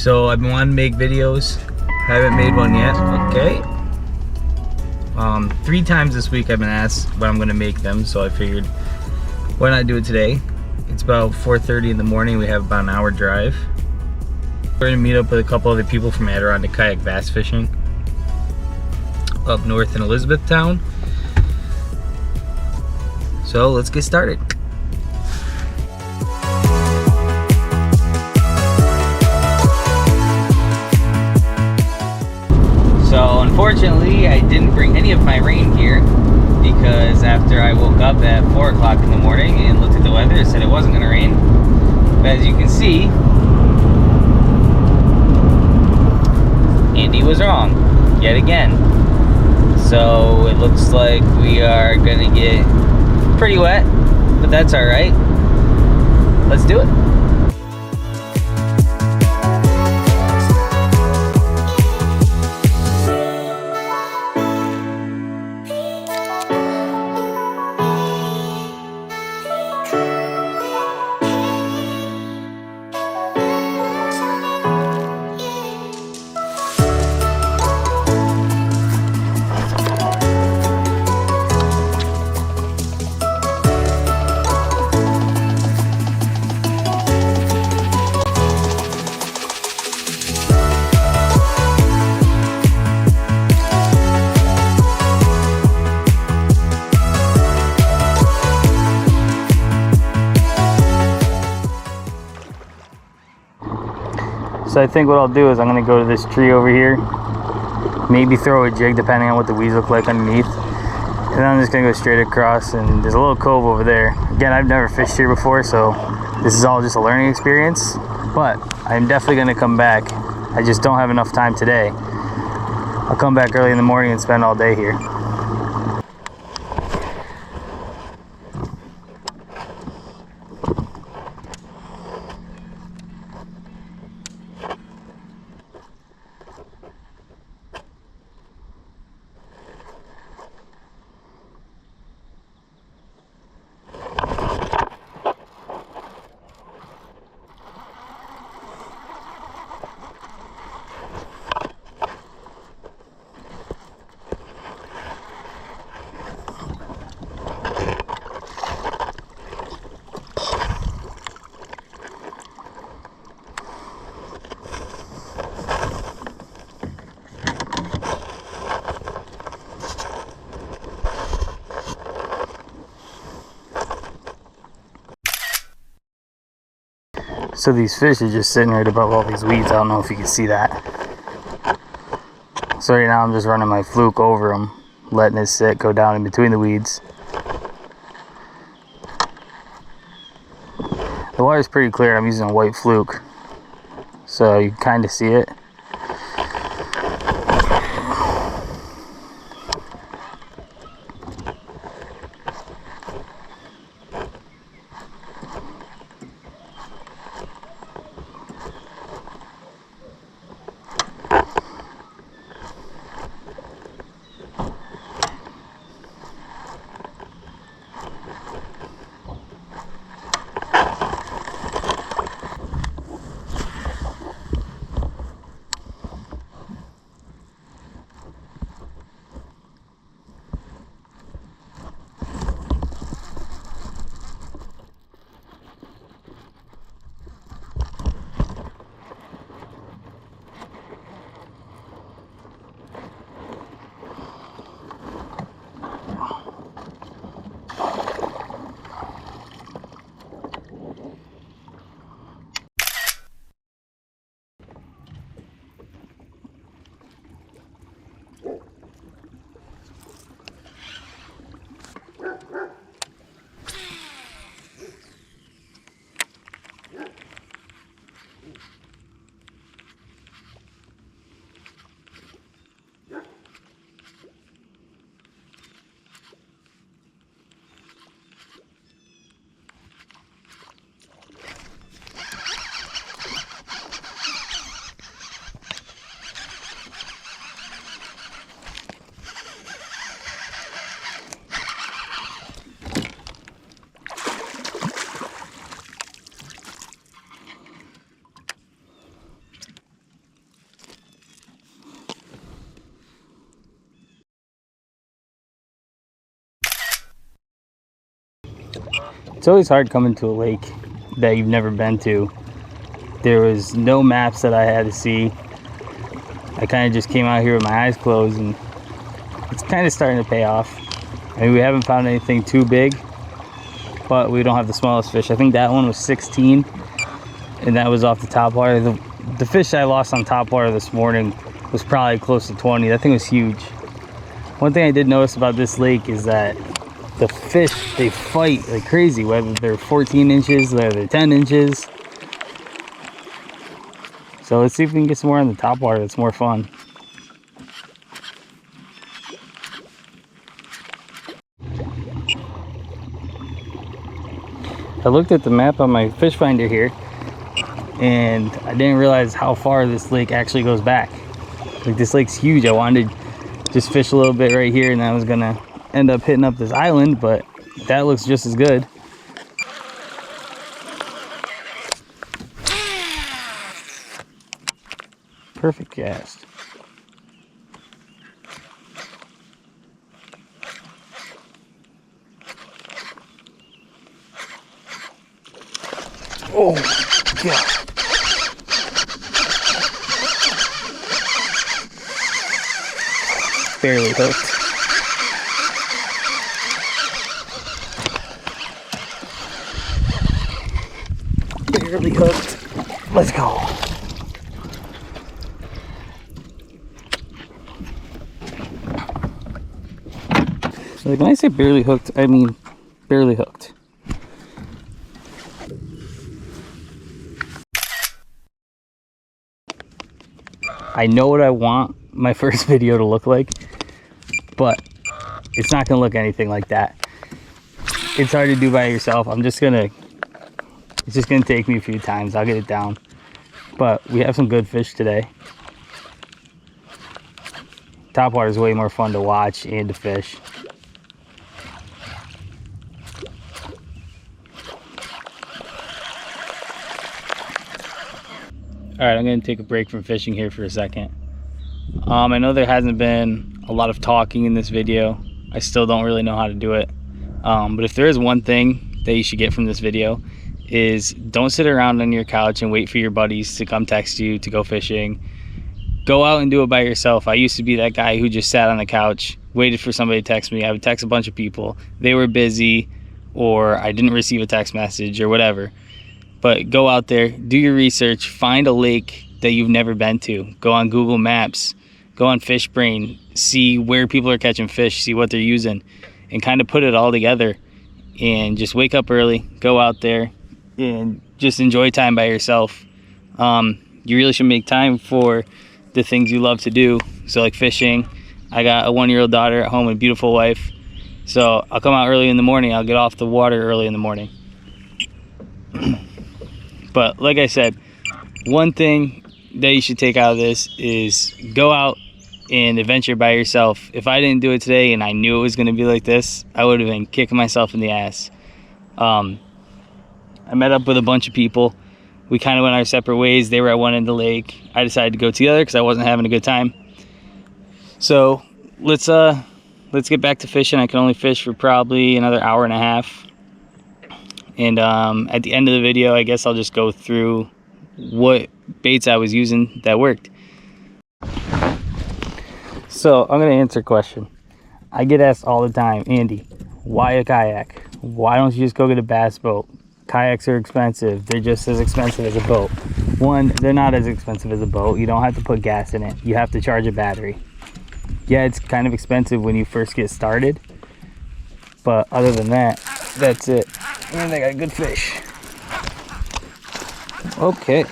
So I've been wanting to make videos, haven't made one yet. Okay. 3 times this week I've been asked when I'm gonna make them, so I figured why not do it today. It's about 4:30 in the morning. We have about an hour drive. We're gonna meet up with a couple other people from Adirondack kayak bass fishing up north in Elizabethtown. So let's get started. So unfortunately, I didn't bring any of my rain gear because after I woke up at 4 o'clock in the morning and looked at the weather, it said it wasn't gonna rain. But as you can see, Andy was wrong yet again. So it looks like we are gonna get pretty wet, but that's all right. Let's do it. So I think what I'll do is I'm going to go to this tree over here, maybe throw a jig depending on what the weeds look like underneath, and then I'm just going to go straight across, and there's a little cove over there. Again, I've never fished here before, so this is all just a learning experience, but I'm definitely going to come back. I just don't have enough time today. I'll come back early in the morning and spend all day here. So these fish are just sitting right above all these weeds. I don't know if you can see that. So right now I'm just running my fluke over them, letting it sit, go down in between the weeds. The water's pretty clear. I'm using a white fluke, so you can kind of see it. It's always hard coming to a lake that you've never been to. There was no maps that I had to see. I kind of just came out here with my eyes closed, and it's kind of starting to pay off. I mean, we haven't found anything too big, but we don't have the smallest fish. I think that one was 16, and that was off the top water. The fish I lost on top water this morning was probably close to 20. That thing was huge. One thing I did notice about this lake is that the fish, they fight like crazy, whether they're 14 inches, whether they're 10 inches. So let's see if we can get some more on the top water. That's more fun. I looked at the map on my fish finder here, and I didn't realize how far this lake actually goes back. Like, this lake's huge. I wanted to just fish a little bit right here, and I was gonna end up hitting up this island, but that looks just as good. Perfect cast. Oh God. Barely hooked. Barely hooked. Let's go. Like, when I say barely hooked, I mean barely hooked. I know what I want my first video to look like, but it's not gonna look anything like that. It's hard to do by yourself. It's just gonna take me a few times. I'll get it down. But we have some good fish today. Topwater is way more fun to watch and to fish. All right, I'm gonna take a break from fishing here for a second. I know there hasn't been a lot of talking in this video. I still don't really know how to do it. But if there is one thing that you should get from this video, is don't sit around on your couch and wait for your buddies to come text you to go fishing. Go out and do it by yourself. I used to be that guy who just sat on the couch, waited for somebody to text me. I would text a bunch of people. They were busy, or I didn't receive a text message, or whatever. But go out there, do your research, find a lake that you've never been to. Go on Google Maps, go on FishBrain, see where people are catching fish, see what they're using, and kind of put it all together. And just wake up early, go out there, and just enjoy time by yourself. You really should make time for the things you love to do. So like fishing. I got a 1-year-old daughter at home and a beautiful wife. So I'll come out early in the morning. I'll get off the water early in the morning. But like I said, one thing that you should take out of this is go out and adventure by yourself. If I didn't do it today and I knew it was going to be like this, I would have been kicking myself in the ass. I met up with a bunch of people. We kind of went our separate ways. They were at one end of the lake. I decided to go together because I wasn't having a good time. So let's get back to fishing. I can only fish for probably another hour and a half. And at the end of the video, I guess I'll just go through what baits I was using that worked. So I'm going to answer a question. I get asked all the time, Andy, why a kayak? Why don't you just go get a bass boat? Kayaks are expensive. They're just as expensive as a boat. One, they're not as expensive as a boat. You don't have to put gas in it. You have to charge a battery. Yeah, it's kind of expensive when you first get started. But other than that, that's it. And they got good fish. Okay.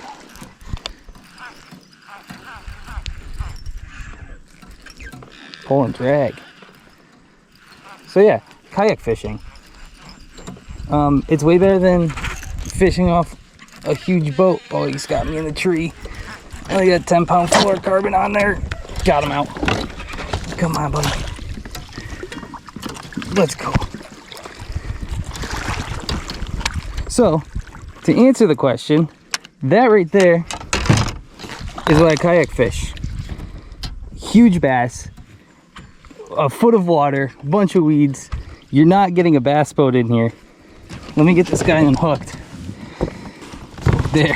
Pull and drag. So yeah, kayak fishing. It's way better than fishing off a huge boat. Oh, he's got me in the tree. I only got 10-pound fluorocarbon on there. Got him out. Come on, buddy. Let's go. So, to answer the question, that right there is what I kayak fish. Huge bass, a foot of water, a bunch of weeds. You're not getting a bass boat in here. Let me get this guy unhooked. There.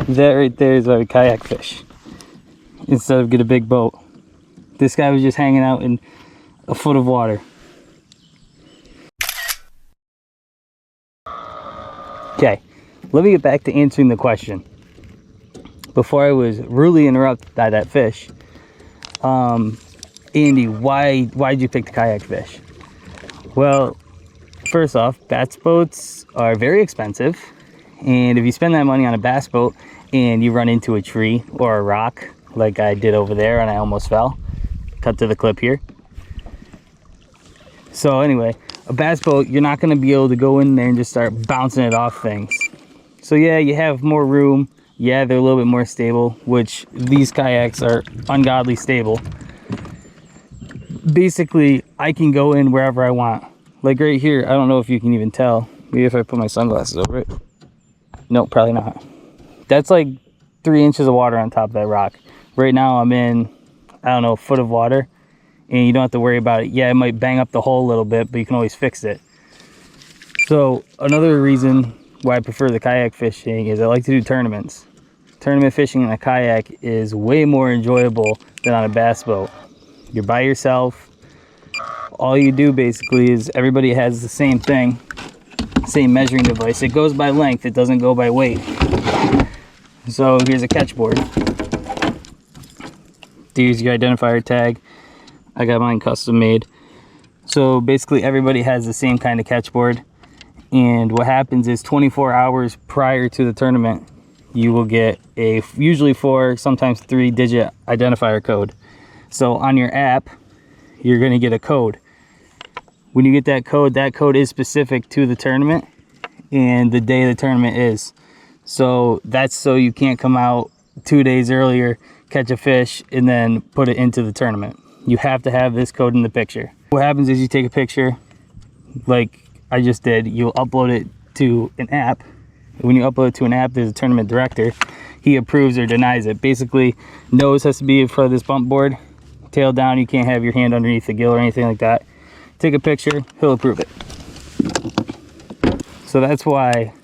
That right there is why we kayak fish. Instead of get a big boat. This guy was just hanging out in a foot of water. Okay, let me get back to answering the question. Before I was rudely interrupted by that fish. Andy, why'd you pick the kayak fish? Well, first off, bass boats are very expensive. And if you spend that money on a bass boat and you run into a tree or a rock, like I did over there and I almost fell, cut to the clip here. So anyway, a bass boat, you're not going to be able to go in there and just start bouncing it off things. So yeah, you have more room. Yeah, they're a little bit more stable, which these kayaks are ungodly stable. Basically, I can go in wherever I want. Like right here, I don't know if you can even tell. Maybe if I put my sunglasses over it. Nope, probably not. That's like 3 inches of water on top of that rock. Right now I'm in, I don't know, a foot of water. And you don't have to worry about it. Yeah, it might bang up the hole a little bit, but you can always fix it. So another reason why I prefer the kayak fishing is I like to do tournaments. Tournament fishing in a kayak is way more enjoyable than on a bass boat. You're by yourself. All you do basically is everybody has the same thing, same measuring device. It goes by length, it doesn't go by weight. So here's a catch board. Use your identifier tag. I got mine custom made. So basically everybody has the same kind of catch board. And what happens is 24 hours prior to the tournament, you will get a usually 4, sometimes 3-digit identifier code. So on your app, you're going to get a code. When you get that code is specific to the tournament and the day the tournament is. So that's so you can't come out 2 days earlier, catch a fish, and then put it into the tournament. You have to have this code in the picture. What happens is you take a picture, like I just did, you'll upload it to an app. When you upload it to an app, there's a tournament director. He approves or denies it. Basically, nose has to be in front of this bump board, tail down, you can't have your hand underneath the gill or anything like that. Take a picture, he'll approve it. So that's why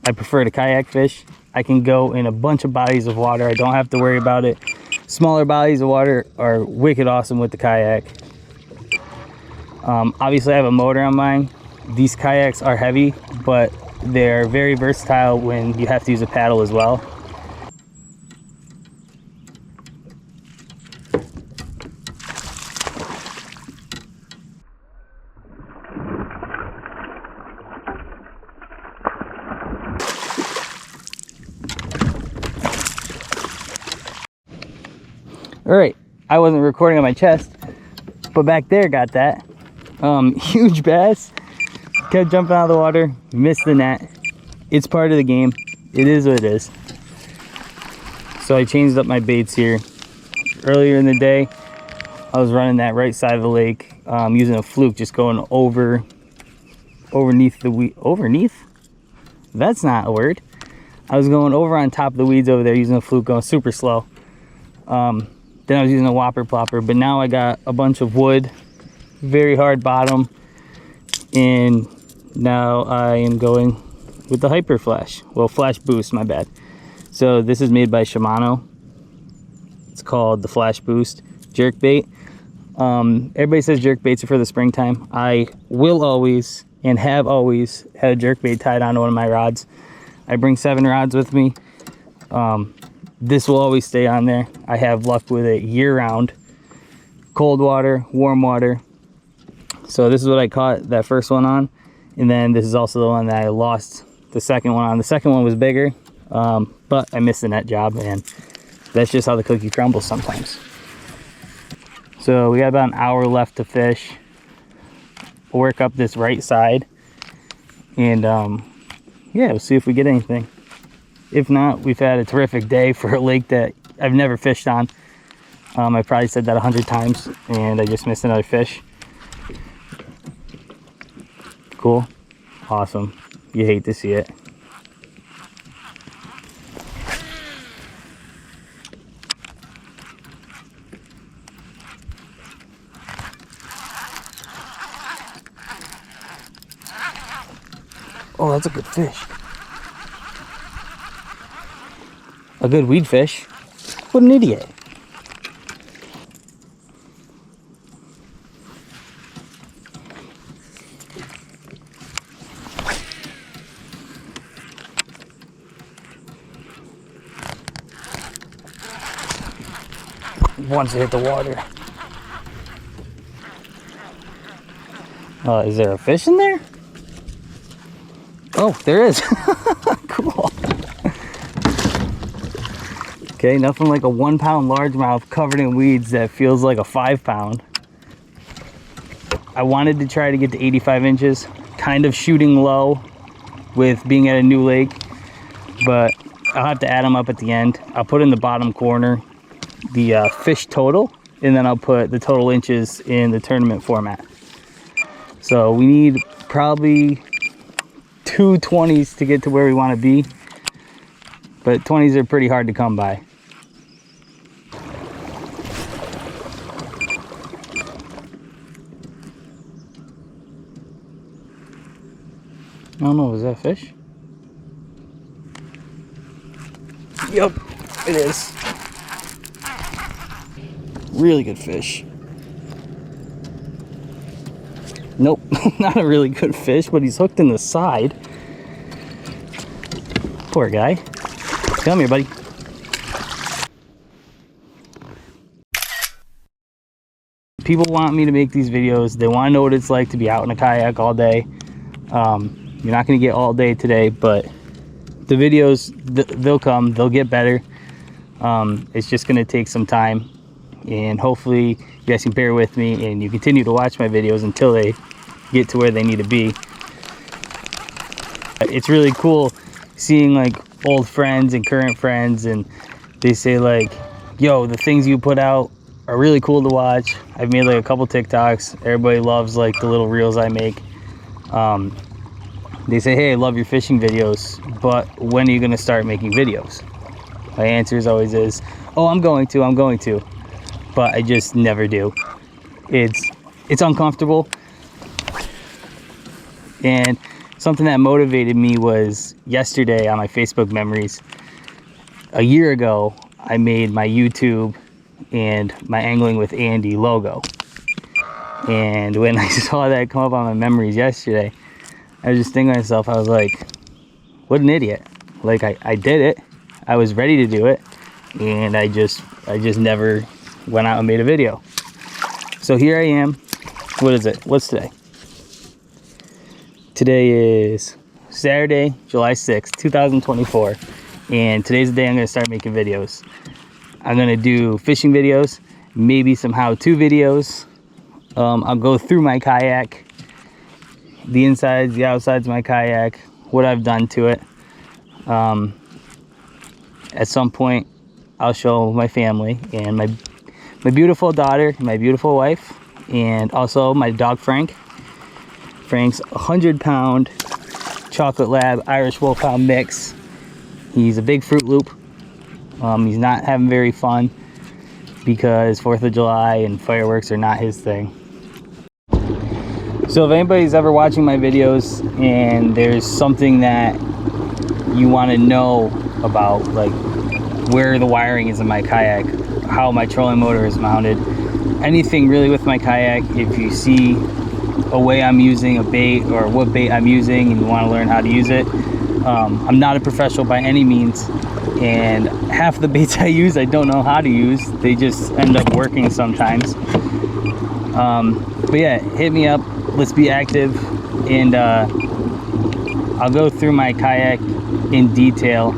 I prefer to kayak fish. I can go in a bunch of bodies of water. I don't have to worry about it. Smaller bodies of water are wicked awesome with the kayak. Obviously I have a motor on mine. These kayaks are heavy, but they're very versatile when you have to use a paddle as well. All right, I wasn't recording on my chest, but back there got that. Huge bass, kept jumping out of the water, missed the net. It's part of the game. It is what it is. So I changed up my baits here. Earlier in the day, I was running that right side of the lake, using a fluke, just going underneath the weed. Overneath? That's not a word. I was going over on top of the weeds over there using a fluke, going super slow. Then I was using a whopper plopper, but now I got a bunch of wood, very hard bottom, and now I am going with the Hyper Flash. Well, Flash Boost, my bad. So this is made by Shimano. It's called the Flash Boost jerkbait. Everybody says jerkbaits are for the springtime. I will always and have always had a jerkbait tied onto one of my rods. I bring 7 rods with me. This will always stay on there. I have luck with it year round. Cold water, warm water. So this is what I caught that first one on. And then this is also the one that I lost the second one on. The second one was bigger, but I missed the net job, and that's just how the cookie crumbles sometimes. So we got about an hour left to fish. We'll work up this right side. And yeah, we'll see if we get anything. If not, we've had a terrific day for a lake that I've never fished on. I probably said that 100 times, and I just missed another fish. Cool. Awesome. You hate to see it. Oh, that's a good fish. A good weed fish. What an idiot. Once it hit the water. Is there a fish in there? Oh, there is. Cool. Okay, nothing like a 1 pound largemouth covered in weeds that feels like a 5 pound. I wanted to try to get to 85 inches, kind of shooting low with being at a new lake, but I'll have to add them up at the end. I'll put in the bottom corner the fish total, and then I'll put the total inches in the tournament format. So we need probably 2 20s to get to where we want to be, but 20s are pretty hard to come by. I don't know, is that fish? Yep, it is. Really good fish. Nope, not a really good fish, but he's hooked in the side. Poor guy. Come here, buddy. People want me to make these videos. They want to know what it's like to be out in a kayak all day. You're not going to get all day today, but the videos, they'll come. They'll get better. It's just going to take some time. And hopefully you guys can bear with me and you continue to watch my videos until they get to where they need to be. It's really cool seeing like old friends and current friends, and they say like, yo, the things you put out are really cool to watch. I've made like a couple TikToks. Everybody loves like the little reels I make. They say, hey, I love your fishing videos, but when are you going to start making videos? My answer is always is, oh, I'm going to. But I just never do. It's uncomfortable. And something that motivated me was yesterday on my Facebook memories. A year ago, I made my YouTube and my Angling with Andy logo. And when I saw that come up on my memories yesterday, I was just thinking to myself, I was like, what an idiot. Like I did it. I was ready to do it. And I just never went out and made a video. So here I am. What is it? What's today? Today is Saturday, July 6th, 2024. And today's the day I'm going to start making videos. I'm going to do fishing videos, maybe some how-to videos. I'll go through my kayak, the insides, the outsides of my kayak, what I've done to it. At some point, I'll show my family and my beautiful daughter, my beautiful wife, and also my dog Frank. Frank's 100-pound chocolate lab Irish Wolfhound mix. He's a big Fruit Loop. He's not having very fun because 4th of July and fireworks are not his thing. So if anybody's ever watching my videos and there's something that you want to know about, like where the wiring is in my kayak, how my trolling motor is mounted, anything really with my kayak, if you see a way I'm using a bait or what bait I'm using and you want to learn how to use it, I'm not a professional by any means, and half the baits I use I don't know how to use. They just end up working sometimes. But yeah, hit me up, let's be active, and I'll go through my kayak in detail.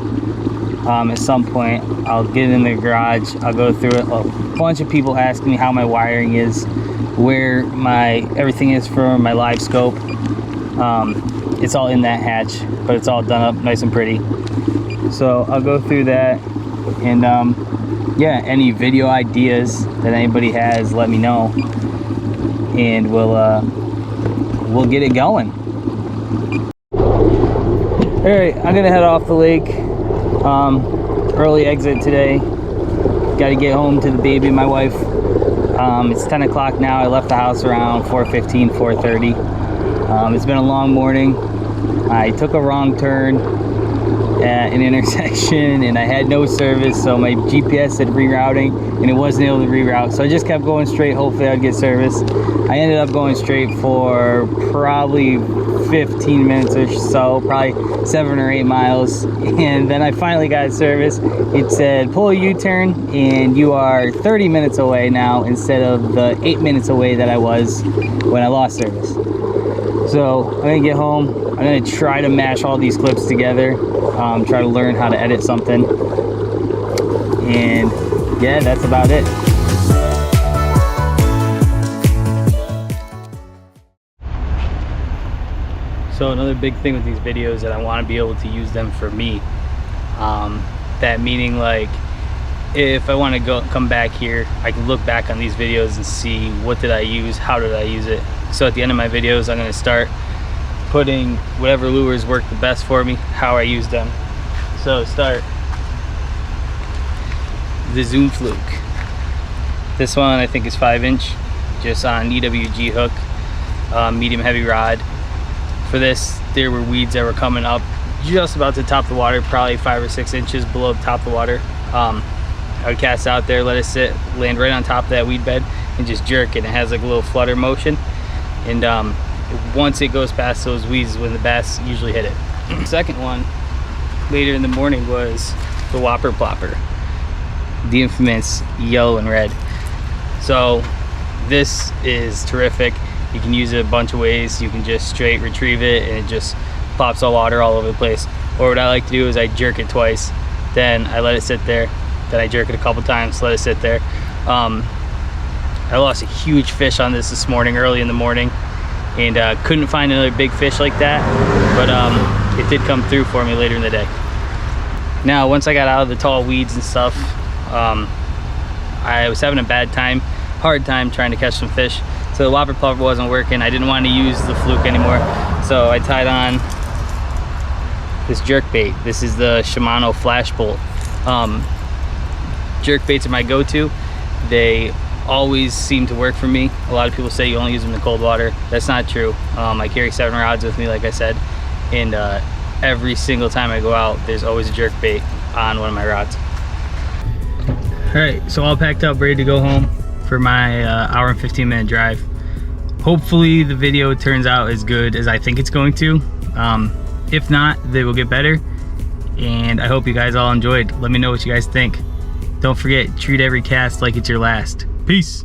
At some point I'll get in the garage, I'll go through it. A bunch of people ask me how my wiring is, where my everything is for my live scope. It's all in that hatch, but it's all done up nice and pretty. So I'll go through that, and yeah, any video ideas that anybody has, let me know, and we'll get it going. All right, I'm gonna head off the lake. Early exit today. Got to get home to the baby and my wife. It's 10 o'clock now. I left the house around 4:15, 4:30. It's been a long morning. I took a wrong turn at an intersection and I had no service, so my GPS said rerouting and it wasn't able to reroute, so I just kept going straight. Hopefully I'd get service. I ended up going straight for probably 15 minutes or so, probably 7 or 8 miles, and then I finally got service. It said pull a U-turn and you are 30 minutes away now instead of the 8 minutes away that I was when I lost service. So I'm gonna get home, I'm gonna try to mash all these clips together, try to learn how to edit something, and yeah, that's about it. So another big thing with these videos that I want to be able to use them for me. That meaning, like, if I want to come back here, I can look back on these videos and see what did I use, how did I use it. So at the end of my videos, I'm going to start putting whatever lures work the best for me, how I use them. So start the Zoom Fluke. This one I think is 5-inch, just on EWG hook, medium heavy rod. For this, there were weeds that were coming up just about to top the water, probably 5 or 6 inches below the top of the water. I would cast out there, let it sit, land right on top of that weed bed, and just jerk it. It has like a little flutter motion, and once it goes past those weeds is when the bass usually hit it. The second one later in the morning was the Whopper Plopper, the infamous yellow and red. So this is terrific. You can use it a bunch of ways. You can just straight retrieve it and it just pops all water all over the place. Or what I like to do is I jerk it twice, then I let it sit there, then I jerk it a couple times, let it sit there. I lost a huge fish on this morning, early in the morning, and couldn't find another big fish like that, but it did come through for me later in the day. Now, once I got out of the tall weeds and stuff, I was having a hard time trying to catch some fish. So the Whopper Plopper wasn't working. I didn't want to use the fluke anymore, so I tied on this jerk bait. This is the Shimano Flash Bolt. Jerk baits are my go-to. They always seem to work for me. A lot of people say you only use them in cold water. That's not true. I carry 7 rods with me, like I said, and every single time I go out, there's always a jerk bait on one of my rods. All right, so all packed up, ready to go home for my hour and 15-minute drive. Hopefully the video turns out as good as I think it's going to. If not, they will get better, and I hope you guys all enjoyed. Let me know what you guys think. Don't forget, treat every cast like it's your last. Peace.